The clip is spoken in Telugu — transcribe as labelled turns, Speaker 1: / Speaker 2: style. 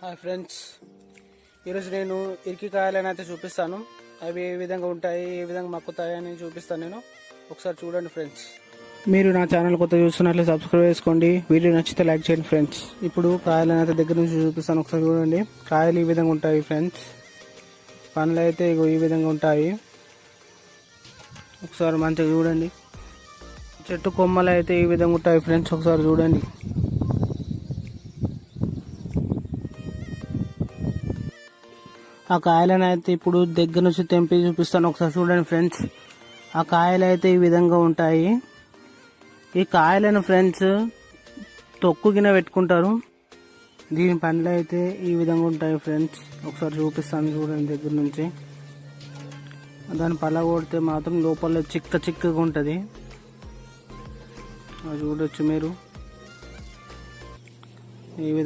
Speaker 1: హాయ్ ఫ్రెండ్స్, ఈరోజు నేను ఇరికికాయలను అయితే చూపిస్తాను. అవి ఏ విధంగా ఉంటాయి, ఏ విధంగా మక్కుతాయి అని చూపిస్తాను. నేను ఒకసారి చూడండి ఫ్రెండ్స్. మీరు నా ఛానల్ కొత్త చూస్తున్నట్లే సబ్స్క్రైబ్ చేసుకోండి. వీడియో నచ్చితే లైక్ చేయండి ఫ్రెండ్స్. ఇప్పుడు కాయలను అయితే దగ్గర నుంచి చూపిస్తాను. ఒకసారి చూడండి. కాయలు ఈ విధంగా ఉంటాయి ఫ్రెండ్స్. పండ్లు అయితే ఈ విధంగా ఉంటాయి. ఒకసారి మంచిగా చూడండి. చెట్టు కొమ్మలు అయితే ఈ విధంగా ఉంటాయి ఫ్రెండ్స్. ఒకసారి చూడండి. ఆ కాయలను అయితే ఇప్పుడు దగ్గర నుంచి తెంపి చూపిస్తాను. ఒకసారి చూడండి ఫ్రెండ్స్. ఆ కాయలు అయితే ఈ విధంగా ఉంటాయి. ఈ కాయలను ఫ్రెండ్స్ తొక్కు గిన పెట్టుకుంటారు. దీని పండ్లు అయితే ఈ విధంగా ఉంటాయి ఫ్రెండ్స్. ఒకసారి చూపిస్తాను చూడండి దగ్గర నుంచి. దాన్ని పళ్ళ కొడితే మాత్రం లోపల చిక్కగా ఉంటుంది. అది చూడొచ్చు మీరు. ఈ విధంగా